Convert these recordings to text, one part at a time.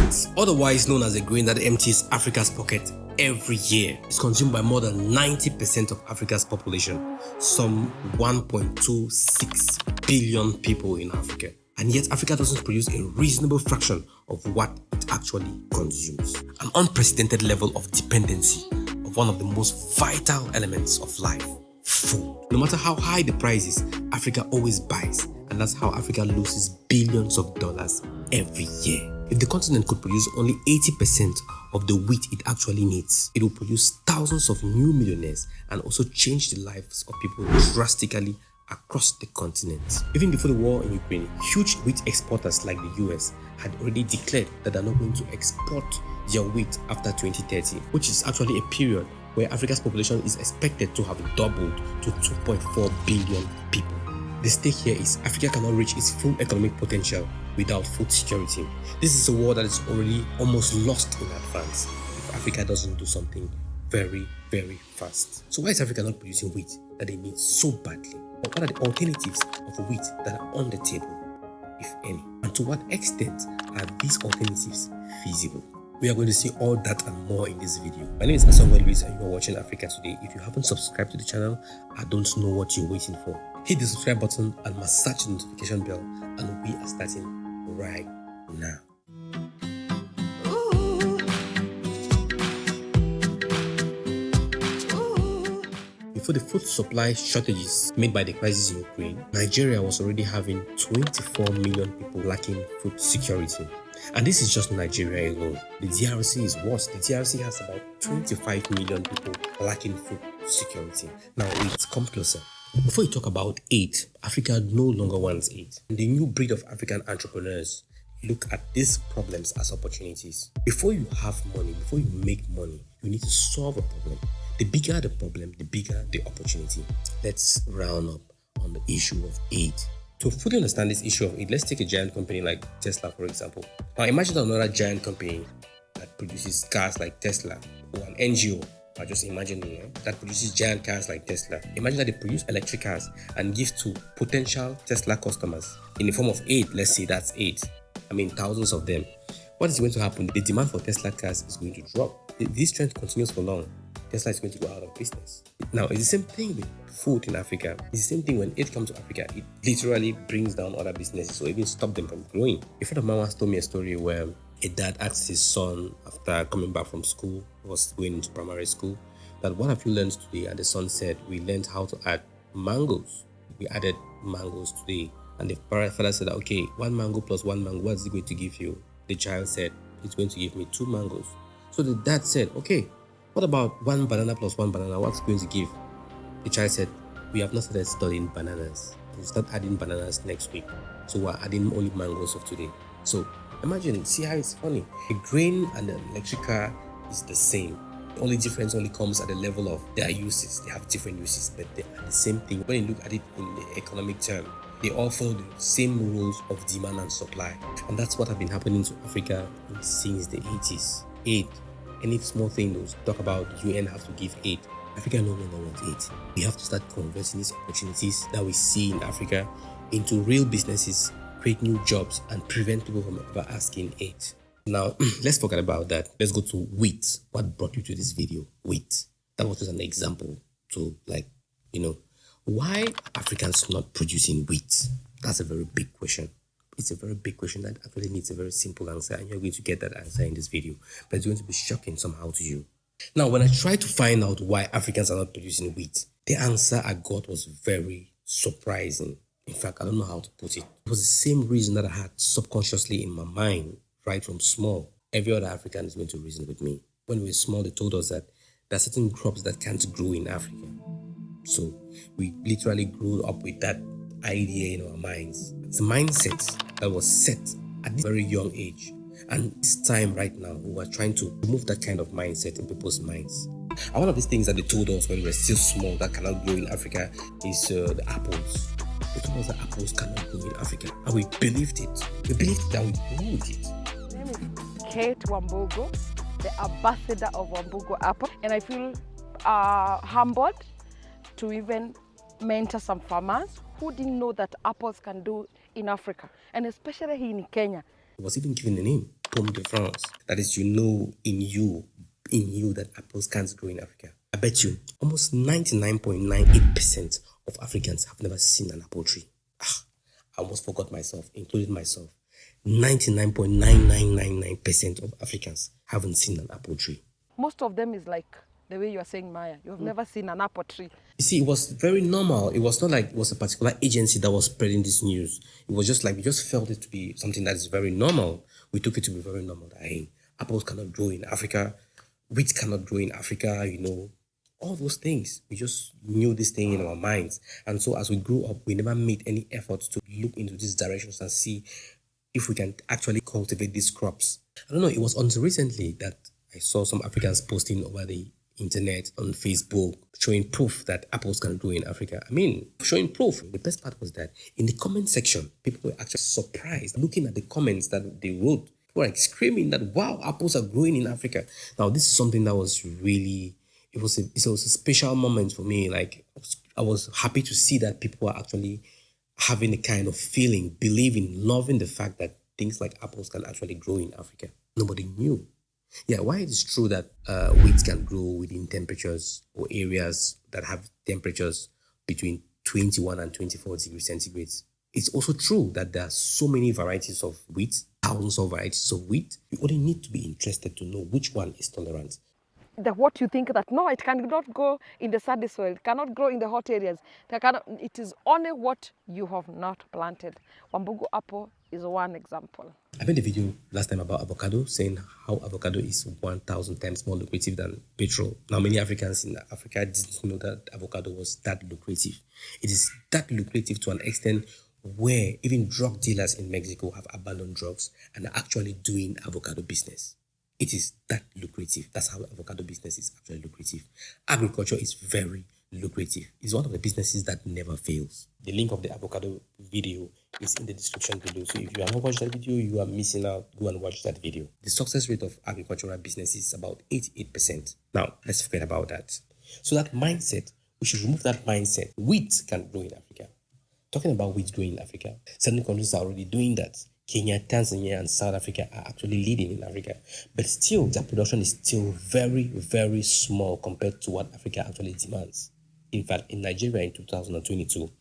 Wheat, otherwise known as a grain that empties Africa's pocket every year, is consumed by more than 90% of Africa's population, some 1.26 billion people in Africa. And yet Africa doesn't produce a reasonable fraction of what it actually consumes. An unprecedented level of dependency of one of the most vital elements of life, food. No matter how high the price is, Africa always buys, and that's how Africa loses billions of dollars every year. If the continent could produce only 80% of the wheat it actually needs, it will produce thousands of new millionaires and also change the lives of people drastically across the continent. Even before the war in Ukraine, huge wheat exporters like the US had already declared that they're not going to export their wheat after 2030, which is actually a period where Africa's population is expected to have doubled to 2.4 billion people. The stake here is Africa cannot reach its full economic potential without food security. This is a war that is already almost lost in advance if Africa doesn't do something very, very fast. So why is Africa not producing wheat that they need so badly? Or what are the alternatives of wheat that are on the table, if any? And to what extent are these alternatives feasible? We are going to see all that and more in this video. My name is Cassava and you are watching Africa Today. If you haven't subscribed to the channel, I don't know what you're waiting for. Hit the subscribe button and massage the notification bell, and we are starting right now. Before the food supply shortages made by the crisis in Ukraine, Nigeria was already having 24 million people lacking food security. And this is just Nigeria alone. The DRC is worse. The DRC has about 25 million people lacking food security. Now, wait, come closer. Before you talk about aid, Africa no longer wants aid. And the new breed of African entrepreneurs look at these problems as opportunities. Before you have money, before you make money, you need to solve a problem. The bigger the problem, the bigger the opportunity. Let's round up on the issue of aid. To fully understand this issue of aid, let's take a giant company like Tesla, for example. Now imagine another giant company that produces cars like Tesla, or an NGO. I just imagine that produces giant cars like Tesla. Imagine that they produce electric cars and give to potential Tesla customers in the form of aid. Let's say that's aid. I mean, thousands of them. What is going to happen? The demand for Tesla cars is going to drop. If this trend continues for long, Tesla is going to go out of business. Now, it's the same thing with food in Africa. It's the same thing when aid comes to Africa. It literally brings down other businesses or even stop them from growing. A friend of mine once told me a story where a dad asked his son after coming back from school, was going into primary school, that what have you learned today? And the son said, we learned how to add mangoes. We added mangoes today. And the father said, okay, 1 mango plus 1 mango, what is it going to give you? The child said, it's going to give me 2 mangoes. So the dad said, okay, what about 1 banana plus 1 banana? What's it going to give? The child said, we have not started studying bananas. We'll start adding bananas next week. So we're adding only mangoes of today. So imagine, see how it's funny. A grain and an electric car is the same. The only difference only comes at the level of their uses. They have different uses, but they are the same thing. When you look at it in the economic term, they all follow the same rules of demand and supply. And that's what has been happening to Africa since the 80s. Aid. Any small thing those talk about UN have to give aid. Africa no longer wants aid. We have to start converting these opportunities that we see in Africa into real businesses, create new jobs, and prevent people from ever asking aid. Now, let's forget about that. Let's go to wheat. What brought you to this video? Wheat. That was just an example to why are Africans not producing wheat? That's a very big question. It's a very big question that actually needs a very simple answer, and you're going to get that answer in this video. But it's going to be shocking somehow to you. Now, when I tried to find out why Africans are not producing wheat, the answer I got was very surprising. In fact, I don't know how to put it. It was the same reason that I had subconsciously in my mind right from small. Every other African is going to reason with me. When we were small, they told us that there are certain crops that can't grow in Africa. So we literally grew up with that idea in our minds. It's a mindset that was set at this very young age. And this time right now, we are trying to remove that kind of mindset in people's minds. And one of these things that they told us when we were still small that cannot grow in Africa is the apples. They told us that apples cannot grow in Africa. And we believed it. We believed that we grew with it. My name is Kate Wambugu, the ambassador of Wambugu Apple. And I feel humbled to even mentor some farmers who didn't know that apples can do in Africa, and especially here in Kenya. It was even given a name, pomme de France. That is, you know in you that apples can't grow in Africa. I bet you almost 99.98% of Africans have never seen an apple tree. I almost forgot myself, including myself. 99.9999% of Africans haven't seen an apple tree. Most of them is like the way you are saying, Maya. You've never seen an apple tree. You see, it was very normal. It was not like it was a particular agency that was spreading this news. It was just like we just felt it to be something that is very normal. We took it to be very normal. That, hey, apples cannot grow in Africa. Wheat cannot grow in Africa, all those things. We just knew this thing in our minds. And so as we grew up, we never made any efforts to look into these directions and see if we can actually cultivate these crops. I don't know, it was until recently that I saw some Africans posting over the internet on Facebook showing proof that apples can grow in Africa. I mean, showing proof. The best part was that in the comment section, people were actually surprised looking at the comments that they wrote. People were like screaming that, wow, apples are growing in Africa. Now, this is something that was really, it was a special moment for me. Like, I was happy to see that people were actually having a kind of feeling, believing, loving the fact that things like apples can actually grow in Africa. Nobody knew. Yeah, while it is true that wheat can grow within temperatures or areas that have temperatures between 21 and 24 degrees centigrade, it's also true that there are so many varieties of wheat, thousands of varieties of wheat. You only need to be interested to know which one is tolerant. What you think that, no, it cannot grow in the sandy soil, it cannot grow in the hot areas. It is only what you have not planted. Wambugu apple is one example. I made a video last time about avocado, saying how avocado is 1,000 times more lucrative than petrol. Now, many Africans in Africa didn't know that avocado was that lucrative. It is that lucrative to an extent where even drug dealers in Mexico have abandoned drugs and are actually doing avocado business. It is that lucrative. That's how avocado business is actually lucrative. Agriculture is very lucrative. It's one of the businesses that never fails. The link of the avocado video is in the description below. So if you have not watched that video, you are missing out. Go and watch that video. The success rate of agricultural business is about 88%. Now, let's forget about that. So that mindset, we should remove that mindset. Wheat can grow in Africa. Talking about wheat growing in Africa, certain countries are already doing that. Kenya, Tanzania, and South Africa are actually leading in Africa. But still, their production is still very, very small compared to what Africa actually demands. In fact, in Nigeria in 2022,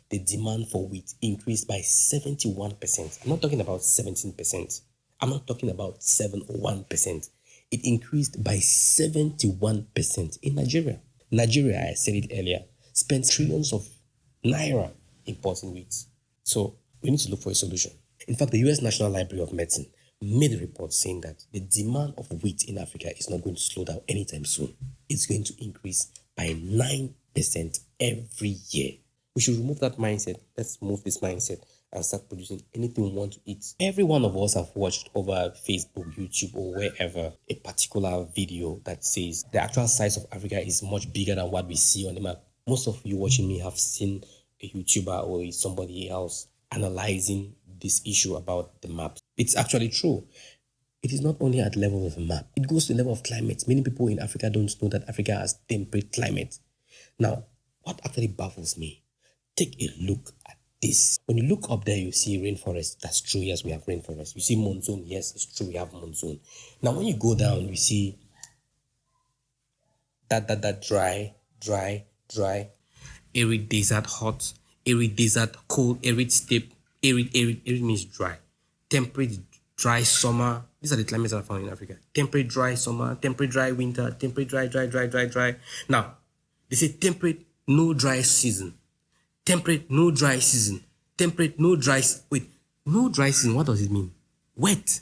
the demand for wheat increased by 71%. I'm not talking about 17%. I'm not talking about 7 or 1%. It increased by 71% in Nigeria. Nigeria, I said it earlier, spent trillions of naira importing wheat. So we need to look for a solution. In fact, the US National Library of Medicine made a report saying that the demand of wheat in Africa is not going to slow down anytime soon. It's going to increase by 9% every year. We should remove that mindset. Let's move this mindset and start producing anything we want to eat. Every one of us have watched over Facebook, YouTube, or wherever a particular video that says the actual size of Africa is much bigger than what we see on the map. Most of you watching me have seen a YouTuber or somebody else analyzing this issue about the map. It's actually true. It is not only at level of a map. It goes to the level of climate. Many people in Africa don't know that Africa has temperate climate. Now, what actually baffles me, take a look at this. When you look up there, you see rainforest. That's true, yes, we have rainforest. You see monsoon, yes, it's true, we have monsoon. Now, when you go down, you see that dry, arid desert hot, arid desert cold, arid steppe, arid means dry. Temperate, dry summer. These are the climates that are found in Africa. Temperate, dry summer, temperate, dry winter, temperate, dry. Now, they say temperate, no dry season. Temperate, no dry season. Temperate, no dry... Wait, no dry season, what does it mean? Wet.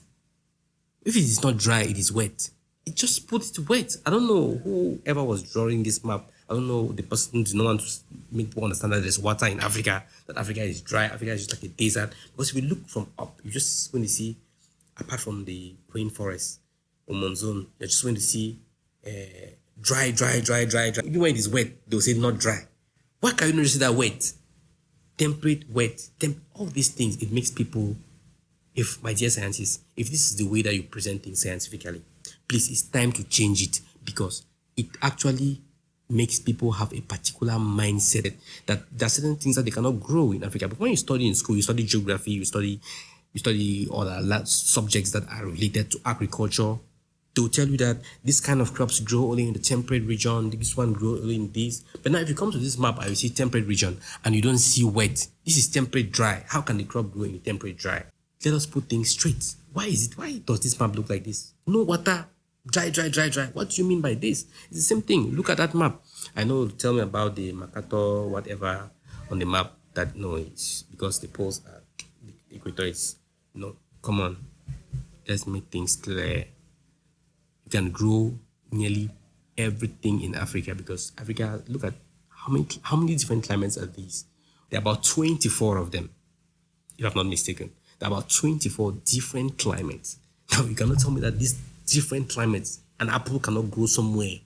If it is not dry, it is wet. It just puts it wet. I don't know whoever was drawing this map. I don't know, the person did not want to make people understand that there's water in Africa, that Africa is dry, Africa is just like a desert. Because if you look from up, you're just going to see, apart from the rainforest or monsoon, you're just going to see dry. Even when it is wet, they'll say not dry. Why can you not see that wet? Temperate, wet, all these things, it makes people, my dear scientists, if this is the way that you present things scientifically, please, it's time to change it, because it actually makes people have a particular mindset that there are certain things that they cannot grow in Africa. But when you study in school, you study geography, you study you study other subjects that are related to agriculture, they will tell you that this kind of crops grow only in the temperate region, this one grow only in this. But now if you come to this map and you see temperate region and you don't see wet, this is temperate dry. How can the crop grow in the temperate dry? Let us put things straight. Why does this map look like this? No water, dry. What do you mean by this? It's the same thing. Look at that map. I know, tell me about the Makato, whatever on the map that no, it's because the poles are, the equator is, no, come on. Let's make things clear. You can grow nearly everything in Africa because Africa, look at how many different climates are these? There are about 24 of them, if I'm not mistaken. There are about 24 different climates. Now, you cannot tell me that these different climates, an apple cannot grow somewhere,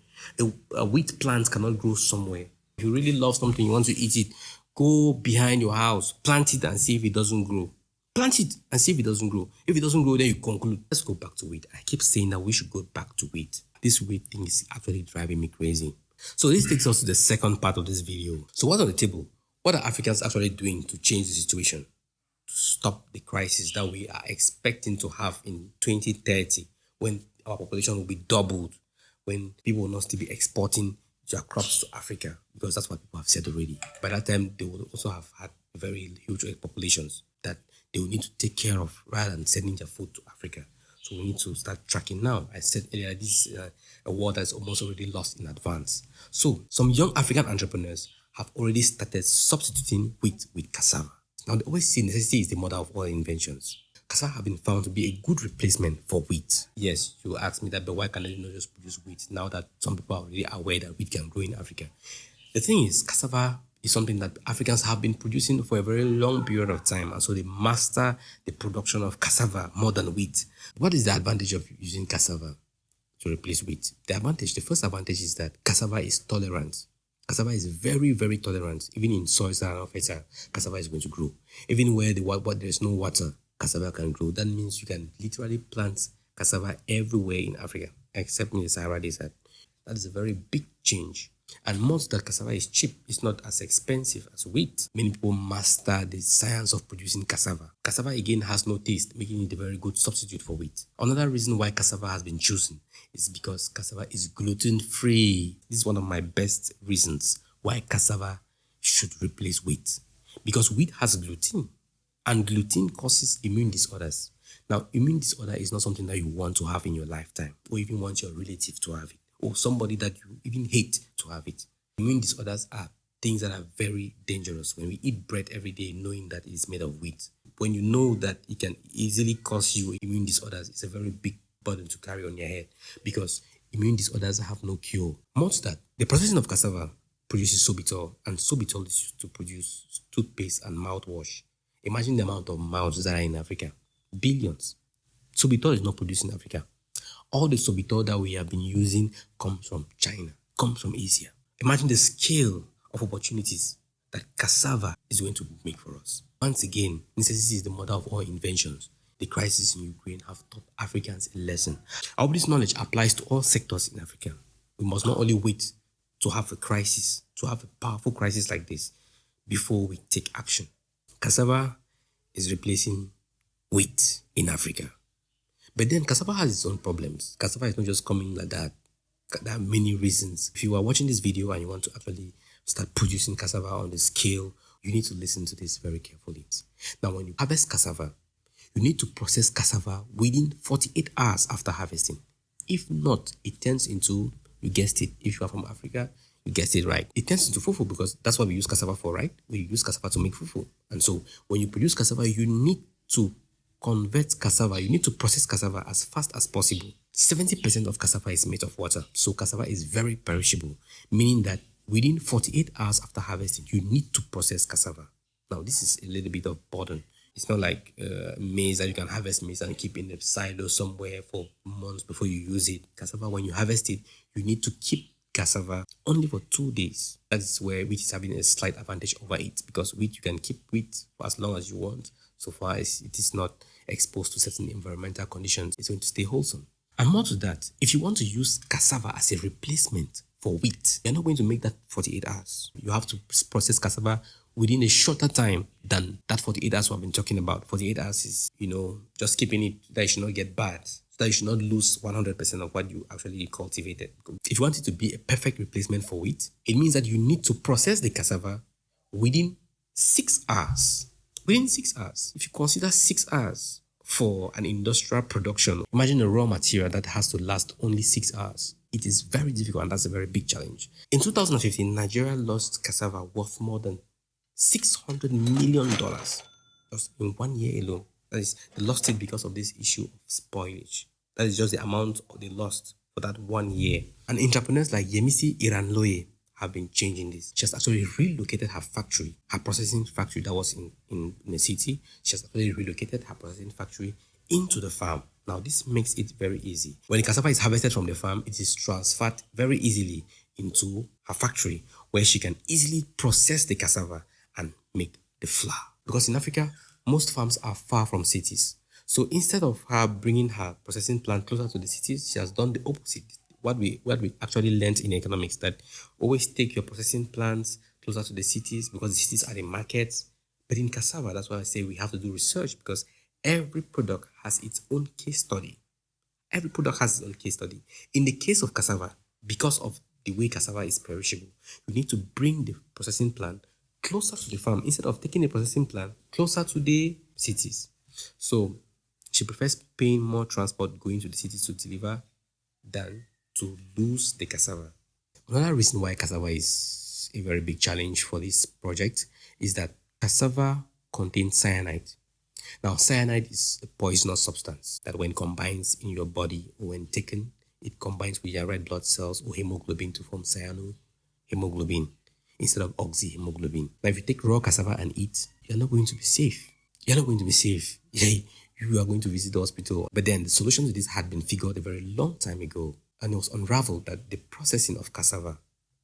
a wheat plant cannot grow somewhere. If you really love something, you want to eat it, go behind your house, plant it and see if it doesn't grow. Plant it and see if it doesn't grow. If it doesn't grow, then you conclude. Let's go back to wheat. I keep saying that we should go back to wheat. This wheat thing is actually driving me crazy. So this takes us to the second part of this video. So what's on the table? What are Africans actually doing to change the situation? To stop the crisis that we are expecting to have in 2030 when our population will be doubled, when people will not still be exporting their crops to Africa, because that's what people have said already. By that time, they will also have had very huge populations that they will need to take care of rather than sending their food to Africa. So we need to start tracking now. I said earlier, this is a war that is almost already lost in advance. So some young African entrepreneurs have already started substituting wheat with cassava. Now, they always say necessity is the mother of all inventions. Cassava have been found to be a good replacement for wheat. Yes, you ask me that, but why can't they not just produce wheat now that some people are already aware that wheat can grow in Africa? The thing is, cassava is something that Africans have been producing for a very long period of time, and so they master the production of cassava more than wheat. What is the advantage of using cassava to replace wheat? The first advantage is that cassava is tolerant. Cassava is very, very tolerant. Even in soils that are not fertile, cassava is going to grow. Even where there's no water, cassava can grow. That means you can literally plant cassava everywhere in Africa, except in the Sahara Desert. That is a very big change. And most that cassava is cheap. It's not as expensive as wheat. Many people master the science of producing cassava. Cassava again has no taste, making it a very good substitute for wheat. Another reason why cassava has been chosen is because cassava is gluten-free. This is one of my best reasons why cassava should replace wheat. Because wheat has gluten, and gluten causes immune disorders. Now, immune disorder is not something that you want to have in your lifetime, or even want your relative to have it, or somebody that you even hate to have it. Immune disorders are things that are very dangerous. When we eat bread every day knowing that it is made of wheat, when you know that it can easily cause you immune disorders, it's a very big burden to carry on your head, because immune disorders have no cure. More to that, the processing of cassava produces sorbitol, and sorbitol is used to produce toothpaste and mouthwash. Imagine the amount of mouths that are in Africa. Billions. Sorbitol is not produced in Africa. All the sorbitol that we have been using comes from China, comes from Asia. Imagine the scale of opportunities that cassava is going to make for us. Once again, necessity is the mother of all inventions. The crisis in Ukraine have taught Africans a lesson. I hope this knowledge applies to all sectors in Africa. We must not only wait to have a crisis, to have a powerful crisis like this, before we take action. Cassava is replacing wheat in Africa. But then cassava has its own problems. Cassava is not just coming like that. There are many reasons. If you are watching this video and you want to actually start producing cassava on the scale, you need to listen to this very carefully. Now, when you harvest cassava, you need to process cassava within 48 hours after harvesting. If not, it turns into, you guessed it, if you are from Africa, you guessed it right, it turns into fufu, because that's what we use cassava for, right? We use cassava to make fufu. And so when you produce cassava, you need to convert cassava, you need to process cassava as fast as possible. 70% of cassava is made of water, so cassava is very perishable, meaning that within 48 hours after harvesting, you need to process cassava. Now, this is a little bit of burden. It's not like maize that you can harvest maize and keep in the silo somewhere for months before you use it. Cassava, when you harvest it, you need to keep cassava only for 2 days. That's where wheat is having a slight advantage over it, because wheat, you can keep wheat for as long as you want, so far as it is not exposed to certain environmental conditions. It's going to stay wholesome. And more to that, if you want to use cassava as a replacement for wheat, you're not going to make that 48 hours. You have to process cassava within a shorter time than that 48 hours we've been talking about. 48 hours is, just keeping it that it should not get bad, so that you should not lose 100% of what you actually cultivated. If you want it to be a perfect replacement for wheat, it means that you need to process the cassava within 6 hours. Within 6 hours. If you consider 6 hours for an industrial production, imagine a raw material that has to last only 6 hours. It is very difficult, and that's a very big challenge. In 2015, Nigeria lost cassava worth more than $600 million just in 1 year alone. That is, they lost it because of this issue of spoilage. That is just the amount they lost for that 1 year. And entrepreneurs like Yemisi Iranloye have been changing this. She has actually relocated her factory, her processing factory that was in the city. She has actually relocated her processing factory into the farm. Now, this makes it very easy. When the cassava is harvested from the farm, it is transferred very easily into her factory, where she can easily process the cassava and make the flour. Because in Africa, most farms are far from cities. So instead of her bringing her processing plant closer to the cities, she has done the opposite. What we actually learned in economics, that always take your processing plants closer to the cities, because the cities are the markets. But in cassava, that's why I say we have to do research, because every product has its own case study. Every product has its own case study. In the case of cassava, because of the way cassava is perishable, you need to bring the processing plant closer to the farm instead of taking the processing plant closer to the cities. So she prefers paying more transport going to the cities to deliver than to lose the cassava. Another reason why cassava is a very big challenge for this project is that cassava contains cyanide. Now, cyanide is a poisonous substance that when combines in your body, or when taken, it combines with your red blood cells or hemoglobin to form cyanohemoglobin instead of oxyhemoglobin. Now, if you take raw cassava and eat, you're not going to be safe. You're not going to be safe. You are going to visit the hospital. But then the solution to this had been figured a very long time ago, and it was unraveled that the processing of cassava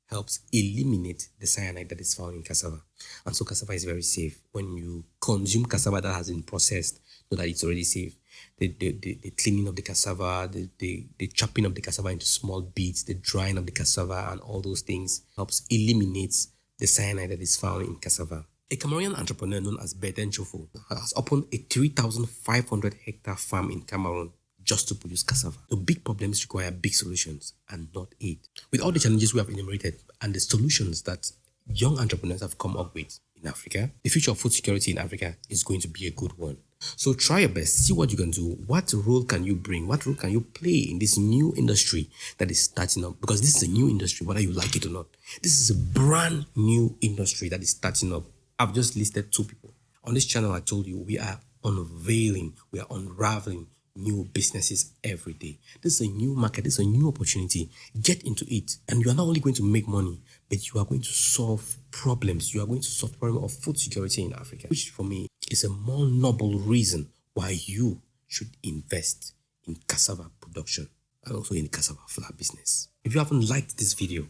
helps eliminate the cyanide that is found in cassava. And so cassava is very safe. When you consume cassava that has been processed, know that it's already safe. The cleaning of the cassava, the chopping of the cassava into small bits, the drying of the cassava, and all those things helps eliminate the cyanide that is found in cassava. A Cameroonian entrepreneur known as Bertin Chofo has opened a 3,500 hectare farm in Cameroon just to produce cassava. The big problems require big solutions and not aid. With all the challenges we have enumerated and the solutions that young entrepreneurs have come up with in Africa, the future of food security in Africa is going to be a good one. So try your best, see what you can do. What role can you bring? What role can you play in this new industry that is starting up? Because this is a new industry, whether you like it or not. This is a brand new industry that is starting up. I've just listed 2 people. On this channel, I told you we are unveiling, we are unraveling new businesses every day. This is a new market, this is a new opportunity. Get into it, and you are not only going to make money, but you are going to solve problems. You are going to solve the problem of food security in Africa, which for me is a more noble reason why you should invest in cassava production and also in the cassava flour business. If you haven't liked this video,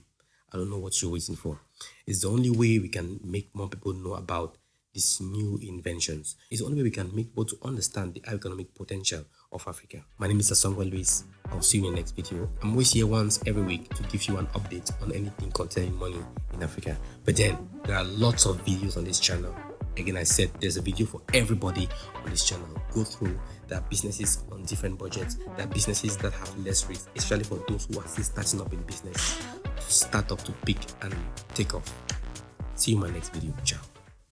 I don't know what you're waiting for. It's the only way we can make more people know about these new inventions. It's the only way we can make people to understand the economic potential of Africa. My name is Asongwa Luis. I'll see you in the next video. I'm always here once every week to give you an update on anything concerning money in Africa. But then there are lots of videos on this channel. Again, I said there's a video for everybody on this channel. Go through. There are businesses on different budgets. There are businesses that have less risk, especially for those who are still starting up in business. To start up, to pick and take off. See you in my next video. Ciao.